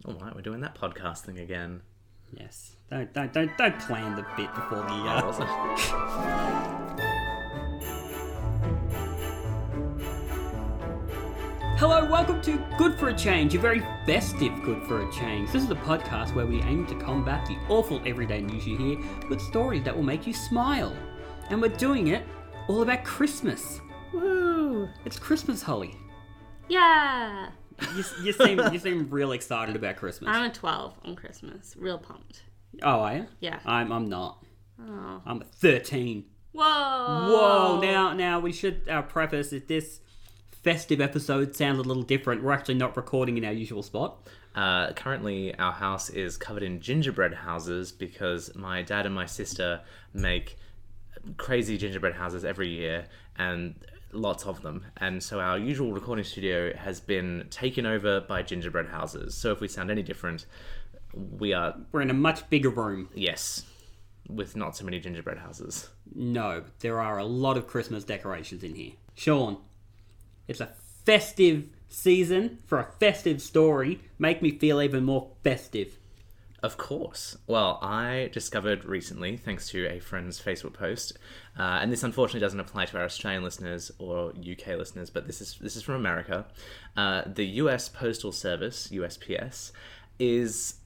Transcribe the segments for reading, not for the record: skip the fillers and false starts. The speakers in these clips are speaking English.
All right, we're doing that podcast thing again. Yes. Don't plan the bit before the. Oh, was it? Hello, welcome to Good for a Change, a very festive Good for a Change. This is a podcast where we aim to combat the awful everyday news you hear with stories that will make you smile. And we're doing it all about Christmas. Woo! It's Christmas, Hollie. Yeah! You seem real excited about Christmas. I'm a 12 on Christmas. Real pumped. Oh, are you? Yeah. I'm not. Oh. I'm 13. Whoa! Now we should preface that this festive episode sounds a little different. We're actually not recording in our usual spot. Currently, our house is covered in gingerbread houses because my dad and my sister make crazy gingerbread houses every year, and lots of them. And so our usual recording studio has been taken over by gingerbread houses. So if we sound any different, we're in a much bigger room. Yes, with not so many gingerbread houses. No, there are a lot of Christmas decorations in here. Sean, it's a festive season for a festive story. Make me feel even more festive. Of course. Well, I discovered recently, thanks to a friend's Facebook post, and this unfortunately doesn't apply to our Australian listeners or UK listeners, but this is from America. The US Postal Service, USPS, is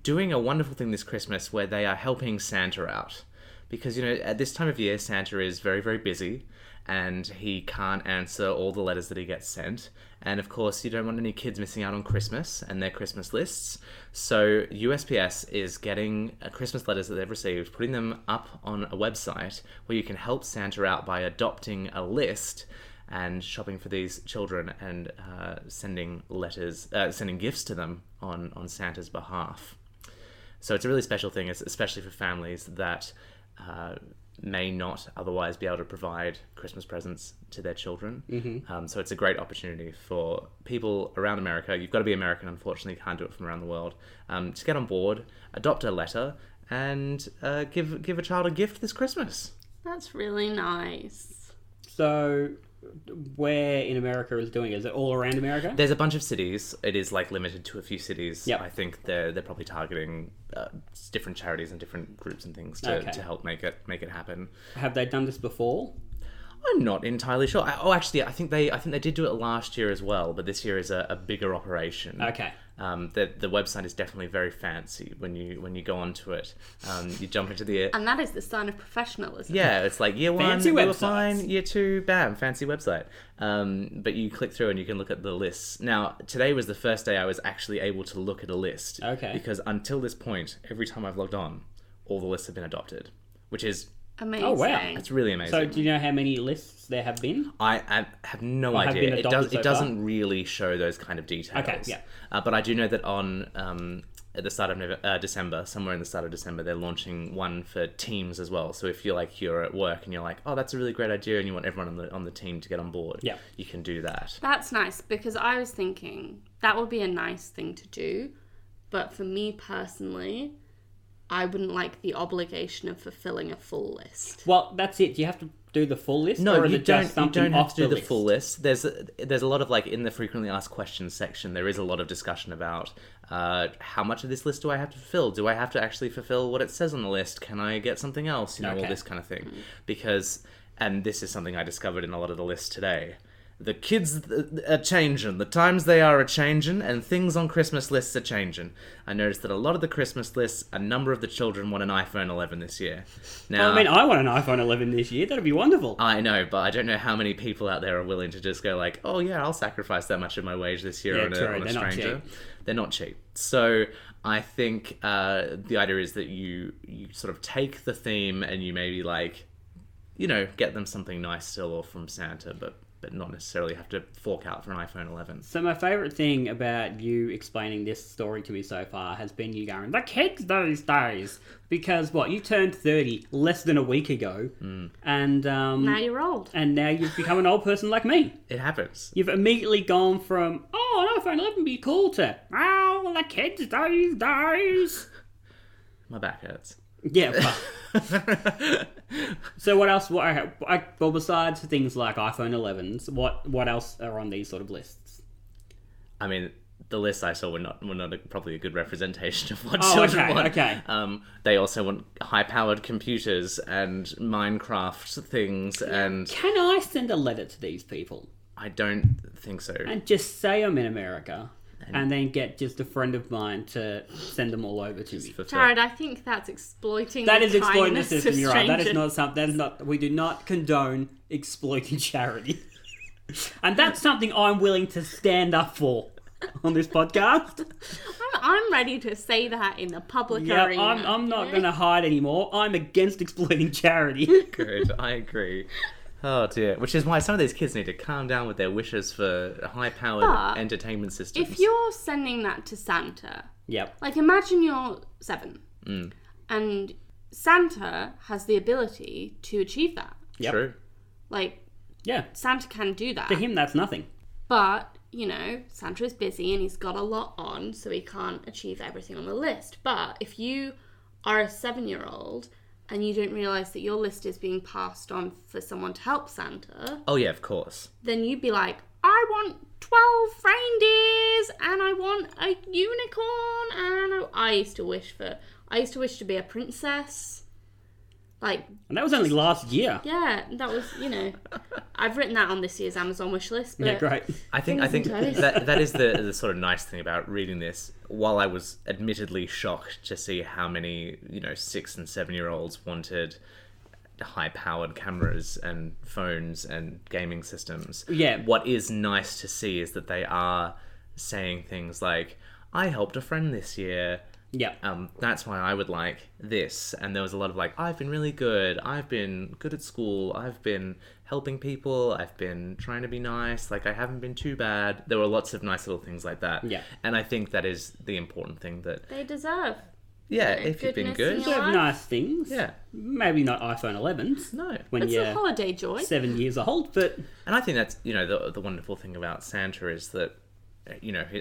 doing a wonderful thing this Christmas where they are helping Santa out. Because, at this time of year, Santa is very, very busy, and he can't answer all the letters that he gets sent. And of course, you don't want any kids missing out on Christmas and their Christmas lists. So USPS is getting Christmas letters that they've received, putting them up on a website where you can help Santa out by adopting a list and shopping for these children and sending gifts to them on Santa's behalf. So it's a really special thing, especially for families that may not otherwise be able to provide Christmas presents to their children. Mm-hmm. So it's a great opportunity for people around America. You've got to be American, unfortunately, you can't do it from around the world. To get on board, adopt a letter, and give a child a gift this Christmas. That's really nice. So, where in America is doing it? Is it all around America? There's a bunch of cities. It is limited to a few cities. Yep. I think they're probably targeting different charities and different groups and things to help make it happen. Have they done this before? I'm not entirely sure. Actually, I think they did do it last year as well, but this year is a bigger operation. Okay. The website is definitely very fancy when you go onto it. You jump into the... And that is the sign of professionalism. Yeah, it's like year one, fancy we were websites. fine. Year two, bam, fancy website. But you click through and you can look at the lists. Now, today was the first day I was actually able to look at a list. Okay. Because until this point, every time I've logged on, all the lists have been adopted, which is... Amazing. Oh, wow. It's really amazing. So, do you know how many lists there have been? I have no Or have idea. been It adopted so doesn't really show those kind of details. Okay, yeah. But I do know that at the start of December, somewhere in the start of December, they're launching one for teams as well. So if you're at work and you're like, oh, that's a really great idea, and you want everyone on the team to get on board, yeah, you can do that. That's nice, because I was thinking that would be a nice thing to do, but for me personally, I wouldn't like the obligation of fulfilling a full list. Well, that's it. Do you have to do the full list? No, or is you it just don't. You don't have to do the list? full list. There's a lot of in the frequently asked questions section. There is a lot of discussion about how much of this list do I have to fulfill? Do I have to actually fulfill what it says on the list? Can I get something else? All this kind of thing. Because, and this is something I discovered in a lot of the lists today. The kids are changing. The times they are changing, and things on Christmas lists are changing. I noticed that a lot of the Christmas lists, a number of the children want an iPhone 11 this year. Now, Well, I want an iPhone 11 this year. That'd be wonderful. I know, but I don't know how many people out there are willing to just go like, oh yeah, I'll sacrifice that much of my wage this year on a stranger. They're not cheap. So I think the idea is that you sort of take the theme and you maybe get them something nice still or from Santa, but not necessarily have to fork out for an iPhone 11. So my favourite thing about you explaining this story to me so far has been you going, the kids those days. Because, you turned 30 less than a week ago. And now you're old. And now you've become an old person like me. It happens. You've immediately gone from, an iPhone 11 would be cool to, the kids those days. My back hurts. Yeah. So what else? Well, besides things like iPhone 11s, what else are on these sort of lists? I mean, the lists I saw were not probably a good representation of what Oh, children okay, want. okay. They also want high-powered computers and Minecraft things, and Can I send a letter to these people I don't think so. and just say I'm in America and then get just a friend of mine to send them all over to me? Jarrod, I think that's exploiting That the is exploiting the kindness of system, you're right. That is strangers. not we do not condone exploiting charity. And that's something I'm willing to stand up for on this podcast. I'm ready to say that in the public Yeah, arena. I'm not going to hide anymore. I'm against exploiting charity. Good, I agree. Oh dear. Which is why some of these kids need to calm down with their wishes for high-powered But entertainment systems. If you're sending that to Santa, Yep. like imagine you're 7, and Santa has the ability to achieve that. Yep. True. Like, Yeah. Santa can do that. To him, that's nothing. But, you know, Santa is busy and he's got a lot on, so he can't achieve everything on the list. But if you are a 7-year-old and you don't realise that your list is being passed on for someone to help Santa, Oh yeah, of course. then you'd be like, I want 12 reindeers and I want a unicorn and I used to wish to be a princess. Like, And that was only last year. yeah, that was, you know, I've written that on this year's Amazon wish list. But Yeah, great. I think Fingers and toes. that is the sort of nice thing about reading this. While I was admittedly shocked to see how many 6 and 7-year-olds wanted high-powered cameras and phones and gaming systems. Yeah. What is nice to see is that they are saying things like, "I helped a friend this year. Yep. That's why I would like this." And there was a lot of like, I've been really good. I've been good at school. I've been helping people. I've been trying to be nice. Like, I haven't been too bad. There were lots of nice little things like that. Yeah. And I think that is the important thing that, they deserve. yeah, Yeah, if you've been goodness good. in You your have life. nice things. Yeah. Maybe not iPhone 11s. No. When It's a you're holiday joy. 7 years old, but And I think that's, the wonderful thing about Santa is that,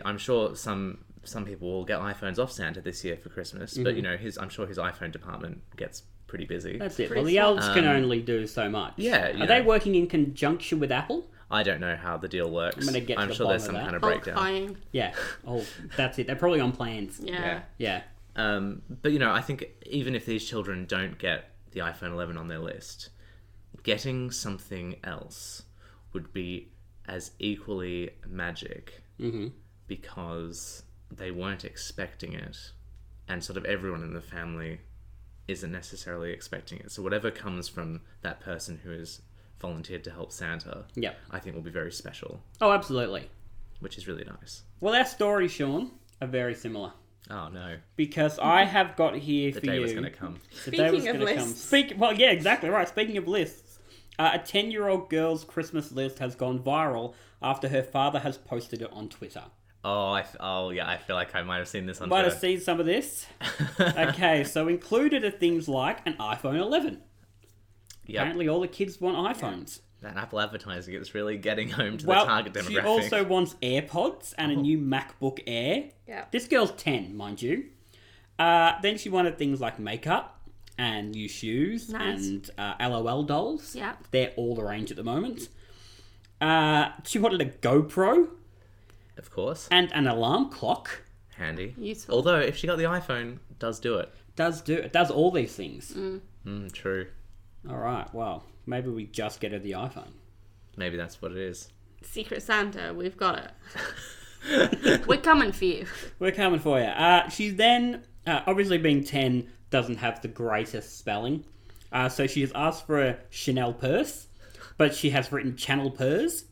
I'm sure some people will get iPhones off Santa this year for Christmas, but, I'm sure his iPhone department gets pretty busy. that's it. Pretty Well, the small. elves can only do so much. Yeah, Are they working in conjunction with Apple? I don't know how the deal works. I'm gonna get to I'm the sure there's bottom some of that. kind of Bulk breakdown. buying. Yeah. Oh, that's it. They're probably on plans. Yeah. Yeah. But I think even if these children don't get the iPhone 11 on their list, getting something else would be as equally magic because they weren't expecting it, and sort of everyone in the family isn't necessarily expecting it. So whatever comes from that person who has volunteered to help Santa, Yep. I think will be very special, Oh, absolutely. which is really nice. Well, our stories, Sean, are very similar. Oh no, Because I have got here the for day you. was going to come. The day was Speaking of gonna come. lists. Well, yeah, exactly right. Speaking of lists, a 10-year-old girl's Christmas list has gone viral after her father has posted it on Twitter. Oh yeah, I feel like I might have seen this on Might have Twitter. seen some of this. Okay, so included are things like an iPhone 11. Yep. Apparently, all the kids want iPhones. That Apple advertising is really getting home to Well, the target demographic. she also wants AirPods and a new MacBook Air. Yeah. This girl's 10, mind you. Then she wanted things like makeup and new shoes Nice. and LOL dolls. Yeah. They're all the rage at the moment. She wanted a GoPro Of course. and an alarm clock. Handy. Useful. Although, if she got the iPhone, does do it. It does all these things. True. All right, well, maybe we just get her the iPhone. Maybe that's what it is. Secret Santa, we've got it. We're coming for you. We're coming for you. She's then, obviously being 10, doesn't have the greatest spelling. So she has asked for a Chanel purse, but she has written Channel Purse.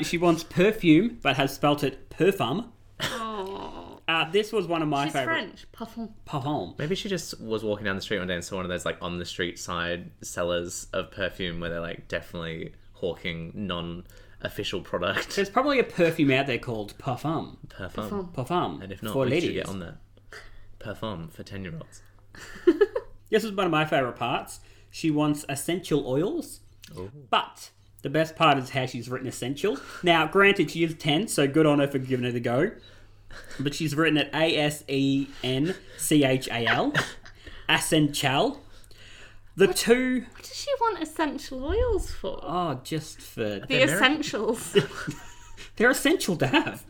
She wants perfume, but has spelt it Perfum. Oh, This was one of my she's favourite. French. Parfum. Parfum. Maybe she just was walking down the street one day and saw one of those like on the street side sellers of perfume where they're like definitely hawking non-official product. There's probably a perfume out there called Parfum. Parfum. Parfum. And if not, for we should ladies. get on that. Parfum for 10-year-olds. This is one of my favourite parts. She wants essential oils, Ooh. but the best part is how she's written essential. Now, granted, she is 10, so good on her for giving it a go. But she's written it ASENCHAL. Essential. The two... What does she want essential oils for? Oh, just for... The essentials. They're essential to have.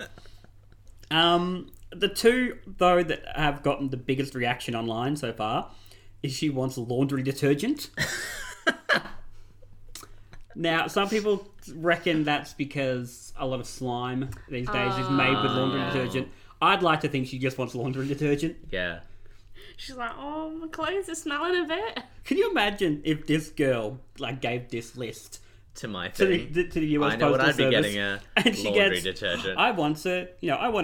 The two, though, that have gotten the biggest reaction online so far is she wants laundry detergent. Now, some people reckon that's because a lot of slime these days is made with laundry detergent. I'd like to think she just wants laundry detergent. Yeah. She's like, oh, my clothes are smelling a bit. Can you imagine if this girl gave this list To my to thing. the US I know what Postal I'd be Service, getting, a and she laundry gets, detergent. I want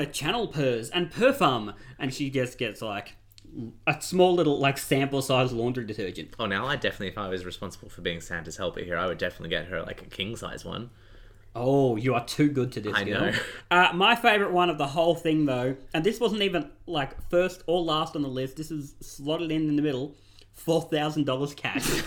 a channel purse and parfum, and she just gets like a small little sample size laundry detergent. Oh, now I definitely, if I was responsible for being Santa's helper here, I would definitely get her like a king size one. Oh, you are too good to this I girl. know. My favourite one of the whole thing, though, and this wasn't even first or last on the list. This is slotted in the middle. $4,000 cash.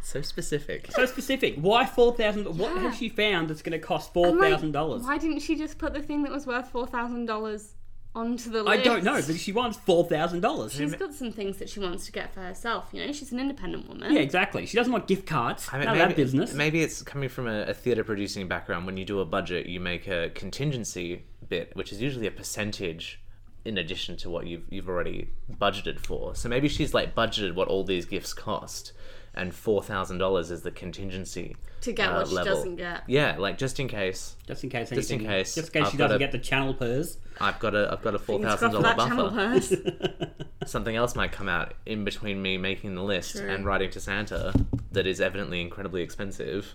So specific. So specific. Why $4,000? What has she found that's going to cost $4,000? Why didn't she just put the thing that was worth $4,000 onto the I list? don't know, but she wants $4,000. She's got some things that she wants to get for herself. You know, she's an independent woman. Yeah, exactly. She doesn't want gift cards. I mean, None of that business. Maybe it's coming from a theatre producing background. When you do a budget, you make a contingency bit, which is usually a percentage in addition to what you've already budgeted for. So maybe she's budgeted what all these gifts cost, and $4,000 is the contingency To get what she level. doesn't get. Yeah, just in case. Just in case Just in anything. case. Just in case I've she got doesn't a- get the channel purse. I've got a Fingers crossed for $4,000 that channel buffer. purse. Something else might come out in between me making the list True. and writing to Santa that is evidently incredibly expensive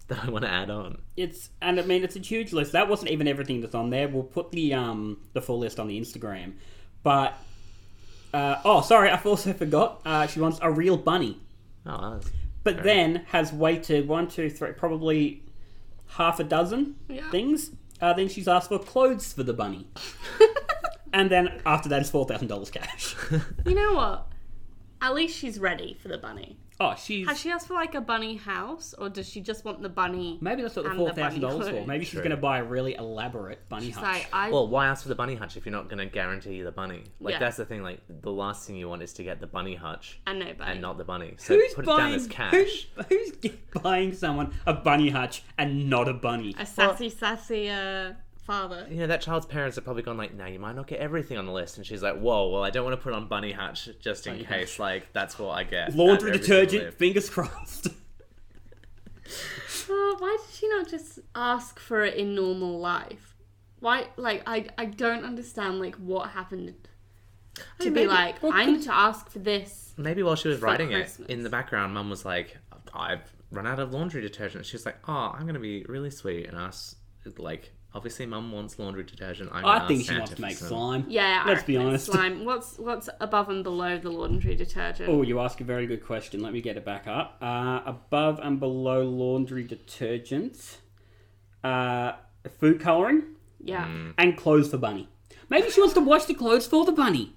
that I want to add on. It's a huge list. That wasn't even everything that's on there. We'll put the full list on the Instagram. But sorry, I also forgot. She wants a real bunny. Oh, that's But fair. then has waited 1, 2, 3, probably half a dozen things. Then she's asked for clothes for the bunny. And then after that is $4,000 cash. You know what? At least she's ready for the bunny. Oh, she's... Has she asked for a bunny house, or does she just want the bunny? Maybe that's what the and the $4,000 bunny for. clothes? Maybe she's True. going to buy a really elaborate bunny She's hutch. like, Well, why ask for the bunny hutch if you're not going to guarantee the bunny? Yeah. That's the thing. The last thing you want is to get the bunny hutch and no bunny. and not the bunny. So Who's put buying, it down as cash. Who's buying someone a bunny hutch and not a bunny? A sassy father. You know, that child's parents have probably gone no, you might not get everything on the list. And she's like, whoa, well, I don't want to put on bunny hutch just in case. That's what I get. Laundry at every single detergent, lift. fingers crossed. Why did she not just ask for it in normal life? Why, I don't understand, what happened to be maybe- I need to ask for this. Maybe while she was For writing Christmas. it, in the background, Mum was like, I've run out of laundry detergent. She's like, oh, I'm going to be really sweet and ask, obviously Mum wants laundry detergent. I'm gonna I think ask she Santa wants to for make some." slime. Yeah, Let's be honest. Slime. What's above and below the laundry detergent? Oh, you ask a very good question. Let me get it back up. Above and below laundry detergent, food colouring, Yeah, and clothes for bunny. Maybe she wants to wash the clothes for the bunny.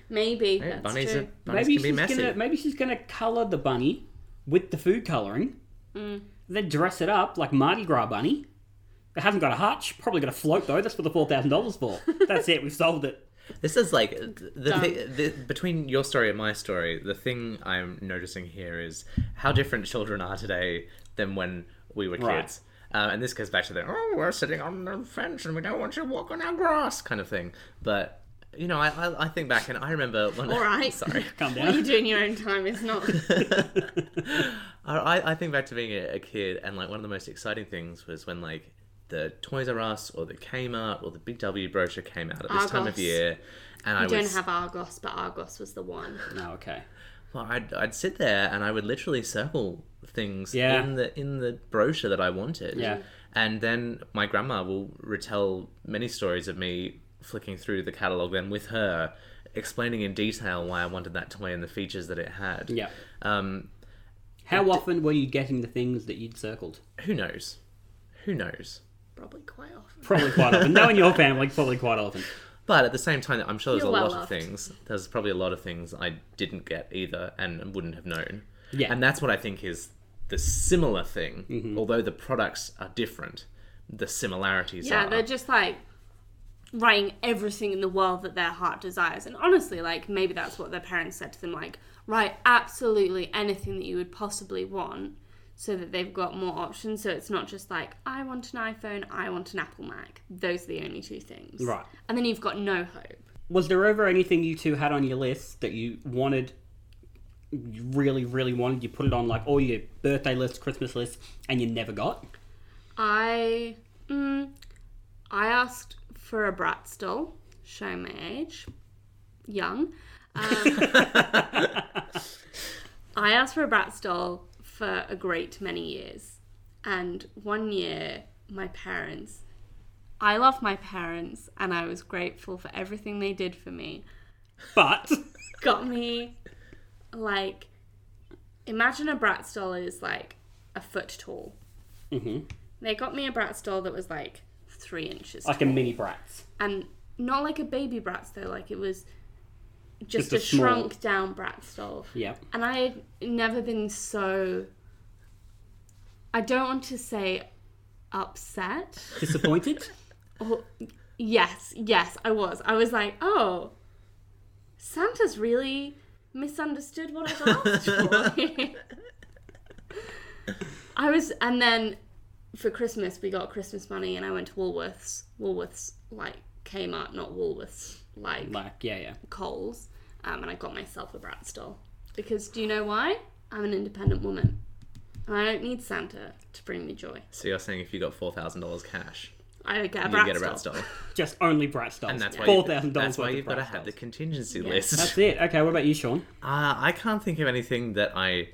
maybe. Hey, That's bunnies true. bunnies can be messy. Maybe she's gonna colour the bunny with the food colouring, then dress it up like Mardi Gras bunny. It hasn't got a hutch. Probably got a float though. That's what the $4,000 for. That's it. We've solved it. This is between your story and my story, the thing I'm noticing here is how different children are today than when we were Right. kids. And this goes back to we're sitting on the fence and we don't want you to walk on our grass kind of thing. But, I think back and I remember when... All right. Sorry. Calm What you down. do in your own time is not. I think back to being a kid and, one of the most exciting things was when, the Toys R Us or the Kmart or the Big W brochure came out at this time of Argos. year. And We don't have Argos, but Argos was the one. No, okay. Well, I'd sit there and I would literally circle things Yeah. in the brochure that I wanted. Yeah. And then my grandma will retell many stories of me flicking through the catalogue then with her, explaining in detail why I wanted that toy and the features that it had. Yeah. Um, How often were you getting the things that you'd circled? who knows? Who knows? Probably quite often. Probably quite often. Knowing your family, probably quite often. But at the same time, I'm sure there's You're a well lot of loved. things. There's probably a lot of things I didn't get either and wouldn't have known. Yeah. And that's what I think is the similar thing. Although the products are different, the similarities Yeah, are. they're just writing everything in the world that their heart desires. And honestly, maybe that's what their parents said to them, write absolutely anything that you would possibly want so that they've got more options. So it's not just like, I want an iPhone, I want an Apple Mac. Those are the only two things. Right. And then you've got no hope. Was there ever anything you two had on your list that you wanted, you really, really wanted? You put it on like all your birthday lists, Christmas lists, and you never got? I asked for a Bratz doll. Show my age. Young. I asked for a Bratz doll for a great many years. And one year, I love my parents, and I was grateful for everything they did for me. But Got me, like, imagine a Bratz doll is like a foot tall. Mm-hmm. They got me a Bratz doll that was like 3 inches like tall. a mini Bratz. And not like a baby Bratz though, like it was just a a small... shrunk down Bratz doll. Yeah. And I had never been so, I don't want to say upset. Disappointed? Oh, yes, I was. I was like, oh, Santa's really misunderstood what I've asked for. And then for Christmas, we got Christmas money and I went to Woolworths. Woolworths, like Kmart, not Woolworths, like yeah. Coles. And I got myself a Bratz doll. Because do you know why? I'm an independent woman. And I don't need Santa to bring me joy. So you're saying if you got $4,000 cash, I would get a you Bratz get a doll. Bratz doll. Just only Bratz dolls. And that's why $4,000 that's why worth you've of got to Bratz have the dolls. contingency Yeah. list. That's it. Okay, what about you, Sean? I can't think of anything that I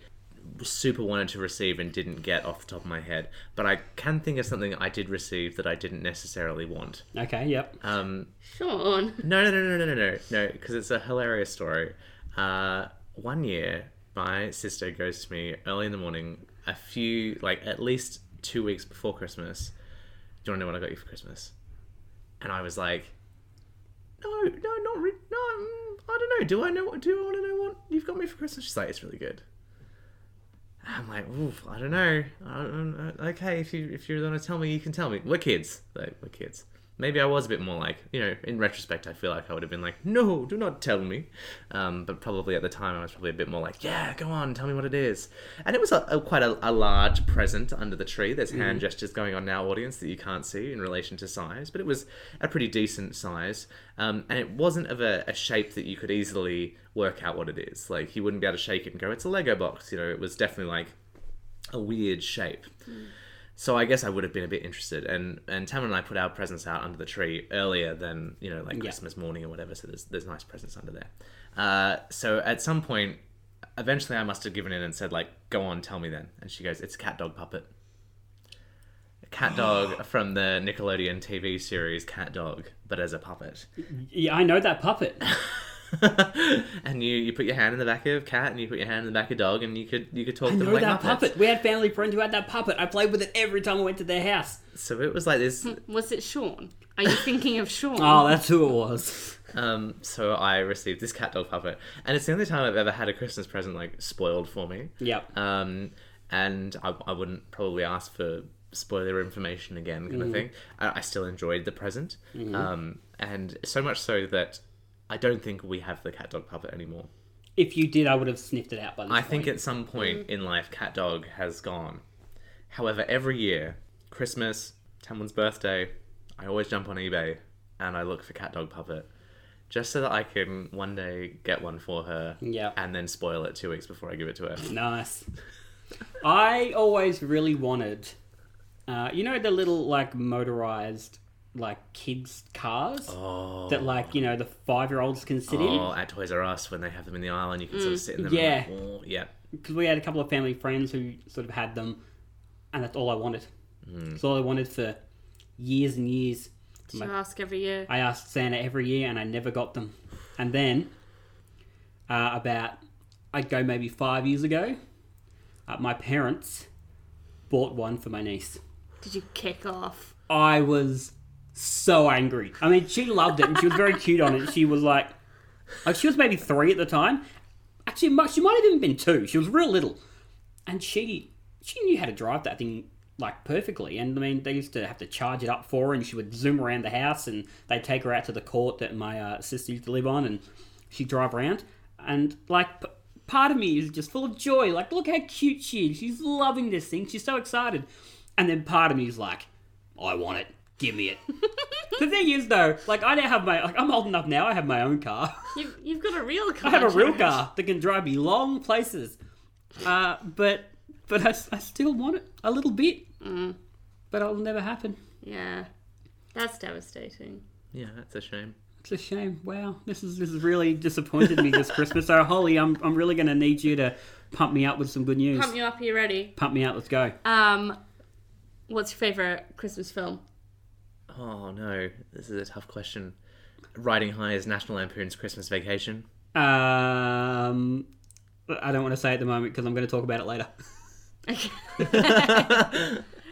super wanted to receive and didn't get off the top of my head, but I can think of something I did receive that I didn't necessarily want. Okay, yep. Sean. No, because it's a hilarious story. One year, my sister goes to me early in the morning, at least 2 weeks before Christmas. Do you want to know what I got you for Christmas? And I was like, no, not really. No, I don't know. Do I want to know what you've got me for Christmas? She's like, it's really good. I'm like, oof, I don't know. Okay, if you're gonna tell me, you can tell me. We're kids. We're kids. Maybe I was a bit more like, in retrospect, I feel like I would have been like, no, do not tell me. But probably at the time, I was probably a bit more like, yeah, go on, tell me what it is. And it was quite a large present under the tree. There's hand gestures going on now, audience, that you can't see in relation to size. But it was a pretty decent size. And it wasn't of a shape that you could easily work out what it is. Like, you wouldn't be able to shake it and go, it's a Lego box. It was definitely like a weird shape. So I guess I would have been a bit interested. And Tamara and I put our presents out under the tree earlier than, Christmas morning or whatever. So there's nice presents under there. So at some point, eventually I must have given in and said, like, go on, tell me then. And she goes, it's a cat dog puppet. A cat dog from the Nickelodeon TV series Cat Dog, but as a puppet. Yeah, I know that puppet. And you put your hand in the back of cat and you put your hand in the back of dog and you could talk to them like that Muppets. puppet. We had family friends who had that puppet. I played with it every time I went to their house. So it was like this. Was it Sean? Are you thinking of Sean? Oh, that's who it was. So I received this cat dog puppet, and it's the only time I've ever had a Christmas present like spoiled for me. Yep. And I wouldn't probably ask for spoiler information again, kind of thing. I still enjoyed the present, and so much so that I don't think we have the cat dog puppet anymore. If you did, I would have sniffed it out by this point. I think at some point in life, cat dog has gone. However, every year, Christmas, Tamlin's birthday, I always jump on eBay and I look for cat dog puppet, just so that I can one day get one for her, and then spoil it 2 weeks before I give it to her. Nice. I always really wanted, the little like motorized like kids cars that the 5-year-olds can sit in. Oh, at Toys R Us when they have them in the aisle and you can sort of sit in them. Yeah. Yeah. Because we had a couple of family friends who sort of had them, and that's all I wanted. That's all I wanted for years and years. Did you ask every year? I asked Santa every year and I never got them. And then, I'd go maybe 5 years ago, my parents bought one for my niece. Did you kick off? I was so angry. I mean, she loved it and she was very cute on it. She was like she was maybe 3 at the time. Actually, she might have even been 2. She was real little. And she knew how to drive that thing like perfectly. And I mean, they used to have to charge it up for her and she would zoom around the house and they'd take her out to the court that my sister used to live on and she'd drive around. And like part of me is just full of joy. Like, look how cute she is. She's loving this thing. She's so excited. And then part of me is like, I want it. Give me it. The thing is, though, like, I now have I'm old enough now, I have my own car. You've got a real car. I have a real Jarrod. car that can drive me long places. But I still want it a little bit. But it'll never happen. Yeah. That's devastating. Yeah, that's a shame. It's a shame. Wow, this has really disappointed me this Christmas. So, Hollie, I'm really going to need you to pump me up with some good news. Pump you up, are you ready? Pump me up, let's go. What's your favourite Christmas film? Oh no, this is a tough question. Riding High is National Lampoon's Christmas Vacation. I don't want to say at the moment because I'm going to talk about it later. Okay.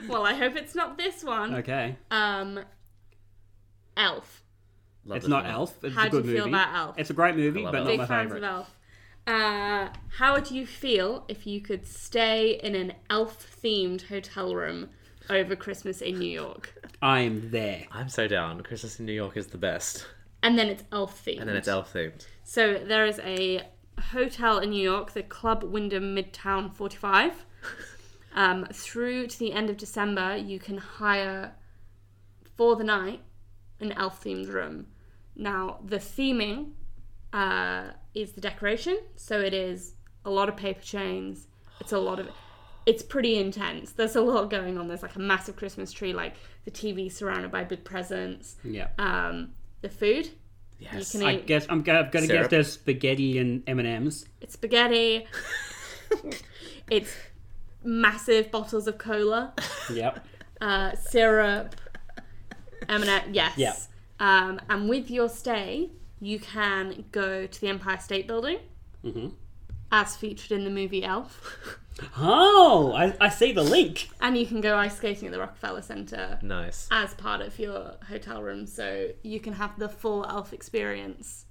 Well, I hope it's not this one. Okay. Elf. Love It's the not film. Elf. It's How a do good you feel movie. about Elf? It's a great movie, I love but Elf. not Big my fans favourite. of Elf. How would you feel if you could stay in an elf-themed hotel room over Christmas in New York? I am there. I'm so down. Christmas in New York is the best. And then it's elf-themed. And then it's elf themed. So there is a hotel in New York, the Club Wyndham Midtown 45. Through to the end of December, you can hire for the night an elf-themed room. Now, the theming is the decoration. So it is a lot of paper chains. It's pretty intense. There's a lot going on. There's like a massive Christmas tree, like the TV surrounded by big presents. Yeah. The food. Yes. You can I eat. guess I've got to guess Syrup. there's spaghetti and M&Ms. It's spaghetti. It's massive bottles of cola. Yep. Syrup. M&M. Yes. Yeah. And with your stay, you can go to the Empire State Building, as featured in the movie Elf. Oh, I see the link. And you can go ice skating at the Rockefeller Center Nice. as part of your hotel room, so you can have the full Elf experience.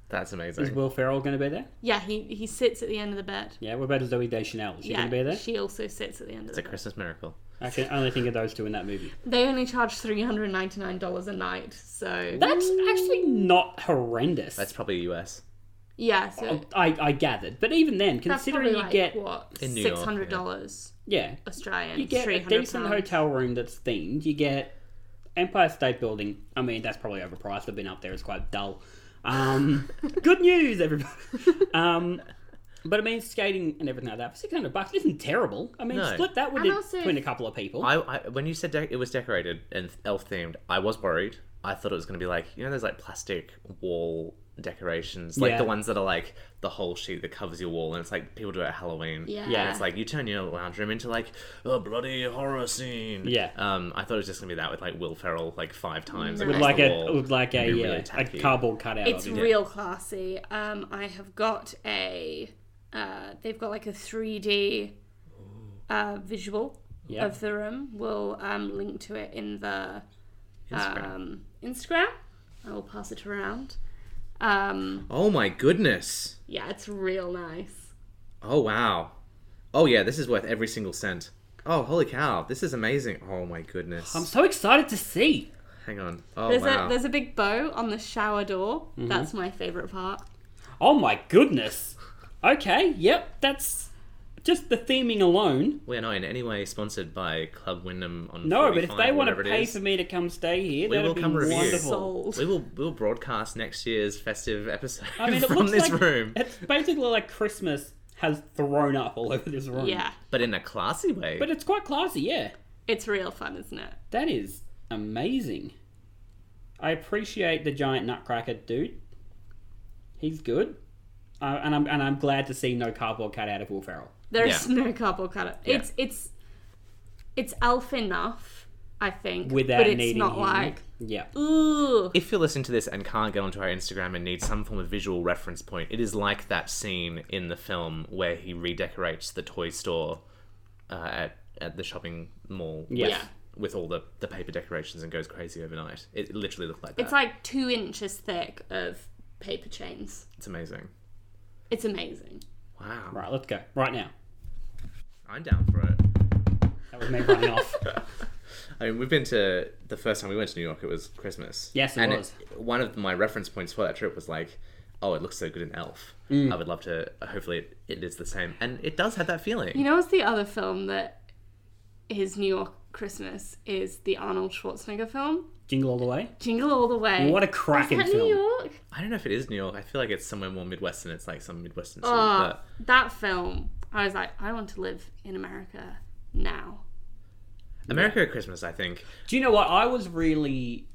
That's Is amazing. Will Ferrell going to be there? Yeah, he sits at the end of the bed. Yeah. What about Zoe Deschanel? Is she going to be there? She also sits at the end of It's the a bed. Christmas miracle. I can only think of those two in that movie. They only charge $399 a night, so... That's actually not horrendous. That's probably US. Yeah, so... I gathered, but even then, That's considering probably you like, get what, In New York, $600 yeah, Australian, you get a £300. decent hotel room that's themed. You get Empire State Building. I mean, that's probably overpriced. I've been up there; it's quite dull. Good news, everybody. But I mean, skating and everything like that for $600 isn't terrible. I mean, No. split that with And it also- between a couple of people. When you said it was decorated and elf themed, I was worried. I thought it was going to be like, you know, those like plastic wall decorations, like Yeah. the ones that are like the whole sheet that covers your wall, and it's like people do it at Halloween. Yeah. Yeah. And it's like you turn your lounge room into like a bloody horror scene. Yeah. I thought it was just gonna be that with like Will Ferrell like 5 times No. with across like the wall. with like It'd be a really a tacky. cardboard cutout It's of it. real classy. I have got they've got like a 3D visual Yeah. of the room. We'll link to it in the Instagram. I will pass it around. Oh my goodness. Yeah, it's real nice. Oh wow. Oh yeah, this is worth every single cent. Oh holy cow, this is amazing. Oh my goodness. I'm so excited to see. Hang on. Oh There's wow. there's a big bow on the shower door. That's my favourite part. Oh my goodness. Okay, yep, that's just the theming alone. We're not in any way sponsored by Club Wyndham on No, but if 45, they want to whatever it pay is. for me to come stay here, We that'd will be come review. wonderful. Sold. we'll broadcast next year's festive episode I mean, it from looks this like room, it's basically like Christmas has thrown up all over this room. Yeah, but in a classy way. But it's quite classy, yeah. it's real fun, isn't it? That is amazing. I appreciate the giant nutcracker dude. He's good. And I'm glad to see no cardboard cutout of Will Ferrell. There's no cardboard cutout. Yeah. It's elf enough, I think, Without but it's needing not him. like Yeah. ooh. If you're listening to this and can't get onto our Instagram and need some form of visual reference point, it is like that scene in the film where he redecorates the toy store at the shopping mall Yeah. with all the paper decorations and goes crazy overnight. It literally looked like that. It's like 2 inches thick of paper chains. It's amazing. It's amazing. Wow. Right, let's go. Right now. I'm down for it. That was me running off. I mean, we've been to... The first time we went to New York, it was Christmas. Yes, it was. One of my reference points for that trip was like, oh, it looks so good in Elf. I would love to, hopefully it is the same. And it does have that feeling. You know what's the other film that is New York Christmas is the Arnold Schwarzenegger film? Jingle All the Way? Jingle All the Way. What a cracking Is that film. New York? I don't know if it is New York. I feel like it's somewhere more Midwestern. It's like some Midwestern city. Oh, But that film. I was like, I want to live in America now. America at Christmas, I think. Do you know what? I was really...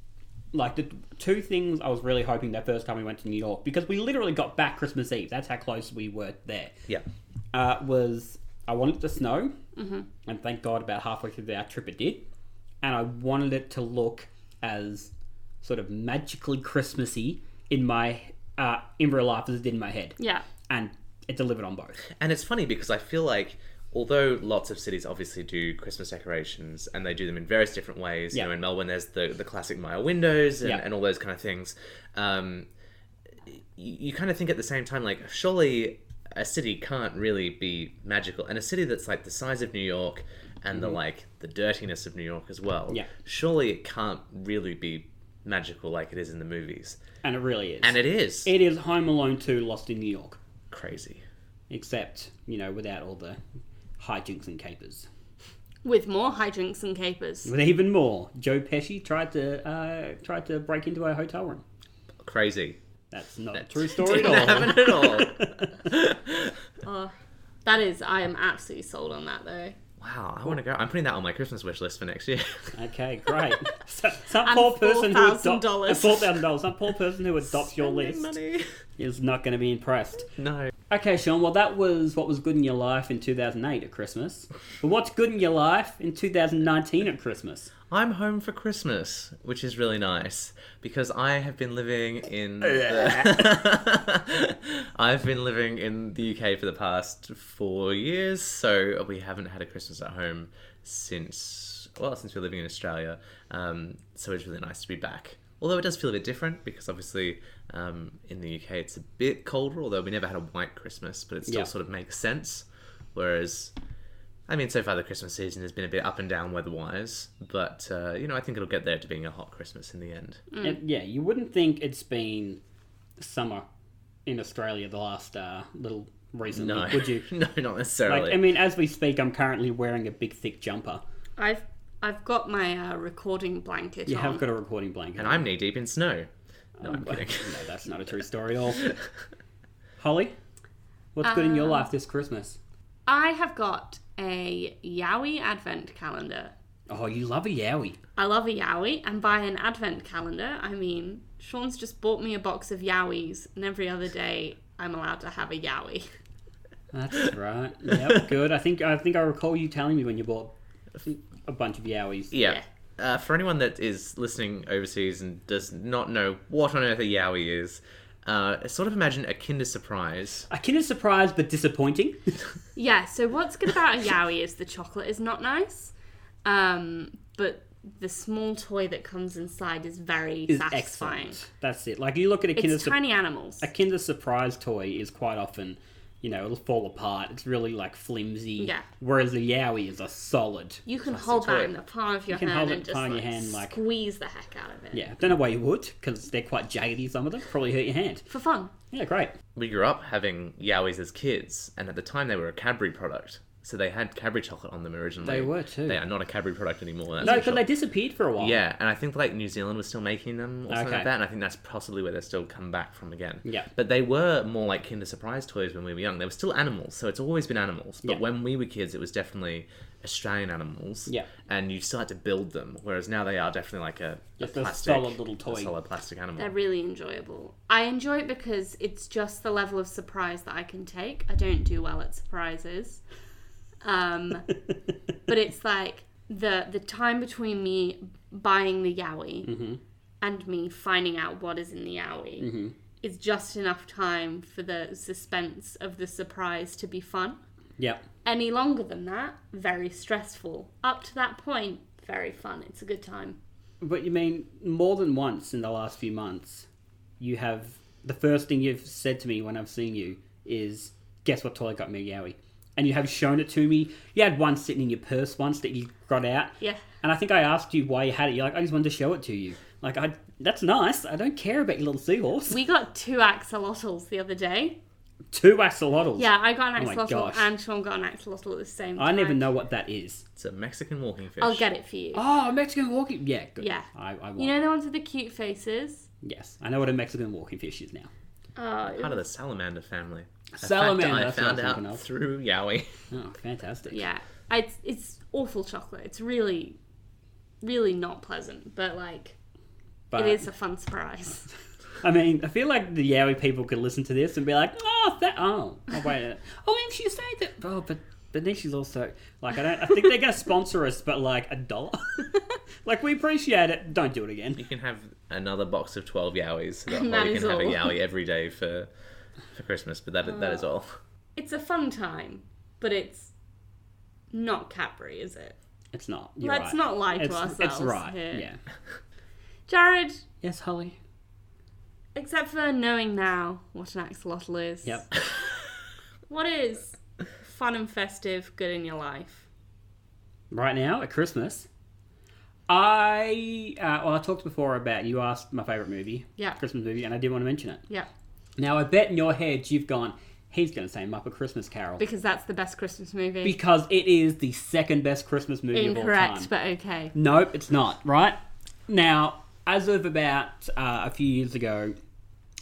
Like, the two things I was really hoping that first time we went to New York, because we literally got back Christmas Eve. That's how close we were there. Yeah. Was I wanted it to snow, and thank God about halfway through our trip it did. And I wanted it to look as sort of magically Christmassy in my in real life as it did in my head. Yeah. And it delivered on both. And it's funny because I feel like although lots of cities obviously do Christmas decorations and they do them in various different ways, you know, in Melbourne there's the classic Maya windows and all those kind of things. You kind of think at the same time, like, surely a city can't really be magical. And a city that's like the size of New York and the dirtiness of New York as well, surely it can't really be magical like it is in the movies. And it really is. And it is. It is Home Alone 2 Lost in New York. Crazy. Except, you know, without all the hijinks and capers. With more hijinks and capers. With even more. Joe Pesci tried to break into a hotel room. Crazy. That's not a true story at all. Didn't happen at all. I am absolutely sold on that though. Wow, I want to go. I'm putting that on my Christmas wish list for next year. Okay, great. Some And poor person who $4,000. $4,000. Some poor person who adopts your list Money. is not going to be impressed. No. Okay, Sean. Well, that was what was good in your life in 2008 at Christmas. But what's good in your life in 2019 at Christmas? I'm home for Christmas, which is really nice because I have been living in I've been living in the UK for the past 4 years, so we haven't had a Christmas at home since we're living in Australia. So it's really nice to be back. Although it does feel a bit different because obviously in the UK it's a bit colder, although we never had a white Christmas, but it still sort of makes sense. Whereas, I mean, so far the Christmas season has been a bit up and down weather-wise, but, I think it'll get there to being a hot Christmas in the end. Yeah, you wouldn't think it's been summer in Australia the last little recently, No. would you? No, not necessarily. Like, I mean, as we speak, I'm currently wearing a big, thick jumper. I've got my recording blanket You on. have got a recording blanket. And I'm knee-deep in snow. No, I'm kidding. No, that's not a true story at all. Holly, what's good in your life this Christmas? I have got a Yowie advent calendar. Oh, you love a Yowie. I love a Yowie, and by an advent calendar, I mean Sean's just bought me a box of Yowies, and every other day I'm allowed to have a Yowie. That's right. Yep, good. I think I recall you telling me when you bought a bunch of Yowies. Yeah. For anyone that is listening overseas and does not know what on earth a Yowie is, sort of imagine a Kinder Surprise. A Kinder Surprise, but disappointing. Yeah, so what's good about a Yowie is the chocolate is not nice, but the small toy that comes inside is very satisfying. Excellent. That's it. Like, you look at a Kinder It's tiny animals. A Kinder Surprise toy is quite often, it'll fall apart. It's really, like, flimsy. Yeah. Whereas a Yowie is a solid. You can hold toy. that in the palm of your can hand hold it and in the just palm of your hand, like- squeeze the heck out of it. Yeah. Don't know why you would, because they're quite jaggedy, some of them. Probably hurt your hand. For fun. Yeah, great. We grew up having Yowies as kids, and at the time they were a Cadbury product. So they had Cadbury chocolate on them originally. They were too. They are not a Cadbury product anymore. That's No, for because sure. they disappeared for a while. Yeah, and I think like New Zealand was still making them or something Okay. like that, and I think that's possibly where they're still come back from again. Yeah. But they were more like Kinder Surprise toys when we were young. They were still animals, so it's always been animals. But Yeah. when we were kids, it was definitely Australian animals. Yeah. And you still had to build them, whereas now they are definitely like a Just a plastic, solid little toy. a solid plastic animal. They're really enjoyable. I enjoy it because it's just the level of surprise that I can take. I don't do well at surprises. But it's like the time between me buying the Yowie and me finding out what is in the Yowie is just enough time for the suspense of the surprise to be fun. Yep. Any longer than that, very stressful. Up to that point, very fun. It's a good time. But you mean, more than once in the last few months, you have... The first thing you've said to me when I've seen you is, guess what toy got me a Yowie? and you have shown it to me. You had one sitting in your purse once that you got out. Yeah. And I think I asked you why you had it. You're like, I just wanted to show it to you. Like, that's nice. I don't care about your little seahorse. We got 2 axolotls the other day. 2 axolotls? Yeah, I got an Oh my axolotl gosh. and Sean got an axolotl at the same time. I never know what that is. It's a Mexican walking fish. I'll get it for you. Oh, a Mexican walking... Yeah, good. Yeah. I want... You know the ones with the cute faces? Yes, I know what a Mexican walking fish is now. Oh, Part of the salamander family. Salamander, I that's what I found was thinking out of. through Yowie. Oh, fantastic. yeah. It's awful chocolate. It's really, really not pleasant, but like, But, it is a fun surprise. I mean, I feel like the Yowie people could listen to this and be like, wait a minute. Oh, man, she's saying that. Oh, but then she's also, like, I think they're going to sponsor us, but like $1. Like, we appreciate it. Don't do it again. You can have another box of 12 Yowies so that That Hollie is can have a all. Yowie every day for Christmas, but that is all. It's a fun time, but it's not Cadbury, is it? It's not. You're Let's right. not lie to It's ourselves right. here. Yeah. Jarrod, Yes, Holly? except for knowing now what an axolotl is, Yep. what is fun and festive good in your life? Right now, at Christmas, I talked before about, you asked my favourite movie. Yeah. Christmas movie, and I did want to mention it. Yeah, Now, I bet in your head you've gone, he's going to say Muppet Christmas Carol. because that's the best Christmas movie. Because it is the second best Christmas movie of all time. Incorrect, but okay. Nope, it's not, right? Now, as of about a few years ago,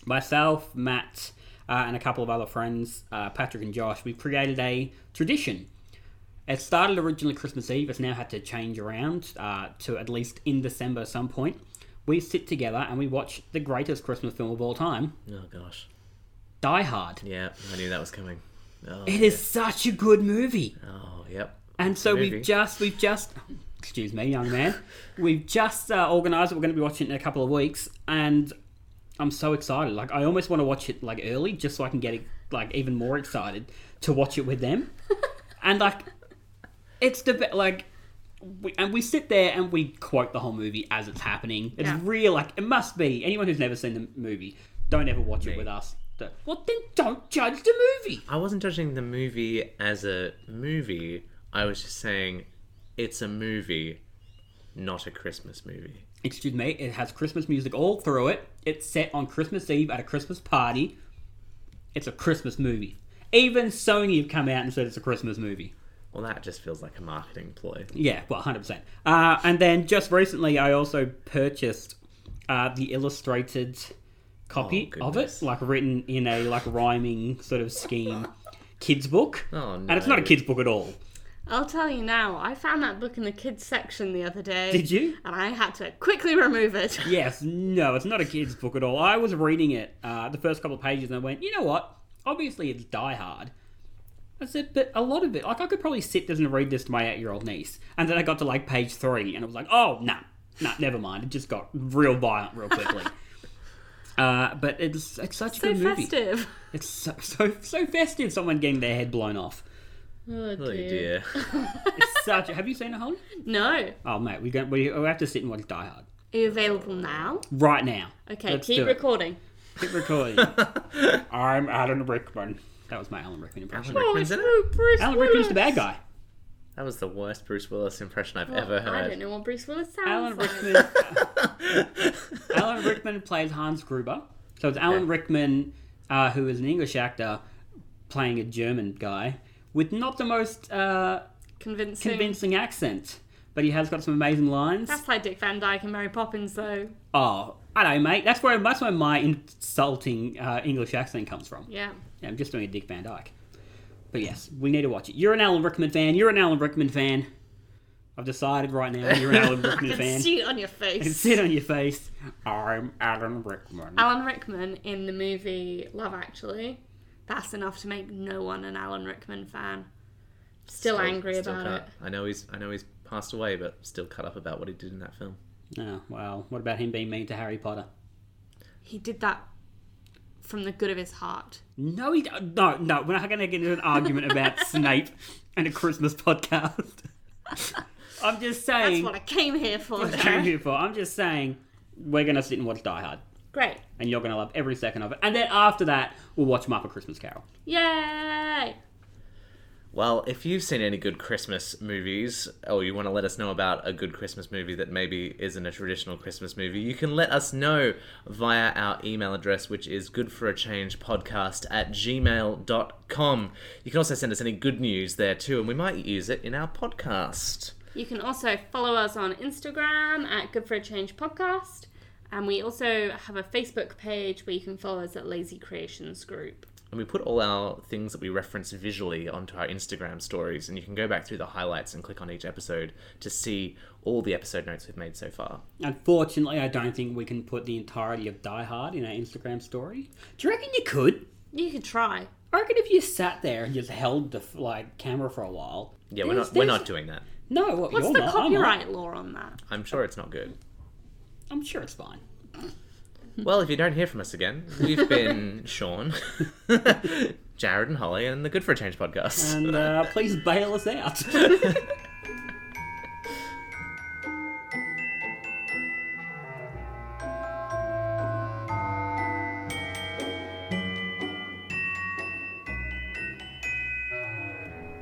myself, Matt, and a couple of other friends, Patrick and Josh, we created a tradition. It started originally Christmas Eve. It's now had to change around to at least in December at some point. We sit together and we watch the greatest Christmas film of all time, Oh, gosh. Die Hard. Yeah, I knew that was coming. Oh, It is such a good movie. Oh, yep. And so Movie. we've just, excuse me, young man, we've just organised it. We're going to be watching it in a couple of weeks, and I'm so excited. Like, I almost want to watch it like early, just so I can get like even more excited to watch it with them. And like, it's the like, we sit there and we quote the whole movie as it's happening. It's Yeah. real. Like, it must be anyone who's never seen the movie. Don't ever watch it Me. with us. Well, then don't judge the movie. I wasn't judging the movie as a movie. I was just saying it's a movie, not a Christmas movie. Excuse me, it has Christmas music all through it. It's set on Christmas Eve at a Christmas party. It's a Christmas movie. Even Sony have come out and said it's a Christmas movie. Well, that just feels like a marketing ploy. Yeah, well, 100%. And then just recently, I also purchased the illustrated copy Oh, of it, goodness. like written in a like rhyming sort of scheme kids book. Oh, no. And it's not a kids book at all. I'll tell you now, I found that book in the kids section the other day. Did you? And I had to quickly remove it. Yes, no, it's not a kid's book at all. I was reading it, the first couple of pages, and I went, you know what? Obviously, it's Die Hard. I said, but a lot of it, like, I could probably sit there and read this to my 8-year-old niece. And then I got to, like, page 3, and I was like, oh, nah, never mind. It just got real violent real quickly. But it's such a So good movie. festive. It's so festive, someone getting their head blown off. Oh Oh, dear. dear. It's such a... Have you seen it, Holly? No. Oh, mate, we have to sit and watch Die Hard. Are you available now? Right now. Okay, Let's keep do it. recording. Keep recording. I'm Alan Rickman. That was my Alan Rickman impression. Alan Oh, Rickman's it's in it? Bruce Alan Willis. Rickman's the bad guy. That was the worst Bruce Willis impression I've Well, ever heard. I don't know what Bruce Willis sounds Alan like. Rickman. Alan Rickman plays Hans Gruber. So it's Alan Okay. Rickman, who is an English actor, playing a German guy with not the most convincing accent, but he has got some amazing lines. That's like Dick Van Dyke and Mary Poppins, though. Oh, I know, mate. That's where my insulting English accent comes from. Yeah. Yeah, I'm just doing a Dick Van Dyke. But yes, we need to watch it. You're an Alan Rickman fan. You're an Alan Rickman fan. I've decided right now you're an Alan I Rickman can fan. see it on your And face. sit on your face. I'm Alan Rickman. Alan Rickman in the movie Love Actually. That's enough to make no one an Alan Rickman fan. Still angry about it. I know he's passed away, but still cut up about what he did in that film. Oh, well, what about him being mean to Harry Potter? He did that from the good of his heart. No, no, we're not going to get into an argument about Snape and a Christmas podcast. I'm just That's saying... what I came here for. what I came here for. I'm just saying we're going to sit and watch Die Hard. Great. And you're going to love every second of it. And then after that, we'll watch Muppet Christmas Carol. Yay! Well, if you've seen any good Christmas movies, or you want to let us know about a good Christmas movie that maybe isn't a traditional Christmas movie, you can let us know via our email address, which is goodforachangepodcast@gmail.com. You can also send us any good news there too, and we might use it in our podcast. You can also follow us on Instagram at goodforachangepodcast, and we also have a Facebook page where you can follow us at Lazy Creations Group. And we put all our things that we reference visually onto our Instagram stories, and you can go back through the highlights and click on each episode to see all the episode notes we've made so far. Unfortunately, I don't think we can put the entirety of Die Hard in our Instagram story. Do you reckon you could? You could try. I reckon if you sat there and just held the camera for a while. Yeah, we're not doing that. No, what's the copyright law on that? I'm sure it's not good. I'm sure it's fine. Well, if you don't hear from us again, we've been Sean, Jarrod and Hollie, and the Good for a Change podcast. And please bail us out.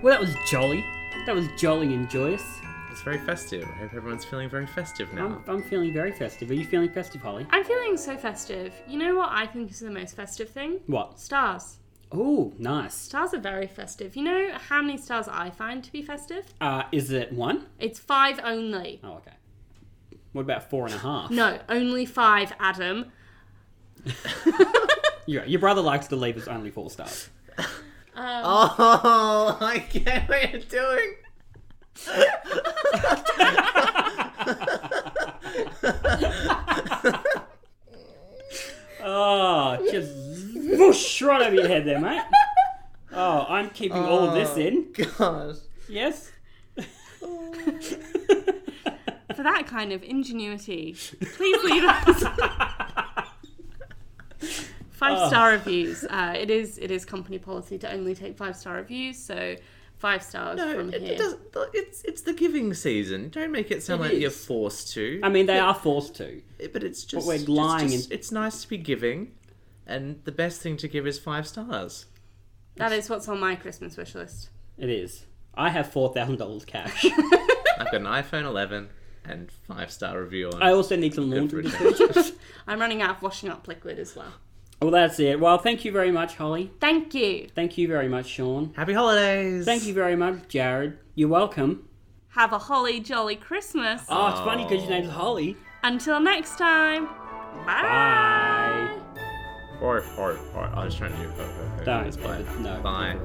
Well, that was jolly. That was jolly and joyous. It's very festive. I hope everyone's feeling very festive now. I'm feeling very festive. Are you feeling festive, Hollie? I'm feeling so festive. You know what I think is the most festive thing? What? Stars. Oh, nice. Stars are very festive. You know how many stars I find to be festive? Is it 1? It's 5 only. Oh, okay. What about 4.5? No, only 5, Adam. Your brother likes to leave us only 4 stars. Oh, I get what you're doing. Oh, just whoosh right over your head there, mate. Oh, I'm keeping all of this in. God. Yes? For that kind of ingenuity, please leave us 5-star reviews. It is company policy to only take 5-star reviews, so 5 stars from here. It's the giving season. Don't make it sound like you're forced to. I mean, they are forced to. But it's just... But we're lying. It's nice to be giving, and the best thing to give is 5 stars. That is what's on my Christmas wish list. It is. I have $4,000 cash. I've got an iPhone 11 and 5-star review on. I also need some laundry detergent. I'm running out of washing up liquid as well. Well, that's it. Well, thank you very much, Hollie. Thank you. Thank you very much, Sean. Happy holidays. Thank you very much, Jarrod. You're welcome. Have a holly jolly Christmas. Oh, it's funny because your name's Hollie. Until next time. Bye. Bye. Or I was trying to do Don't. No. Bye.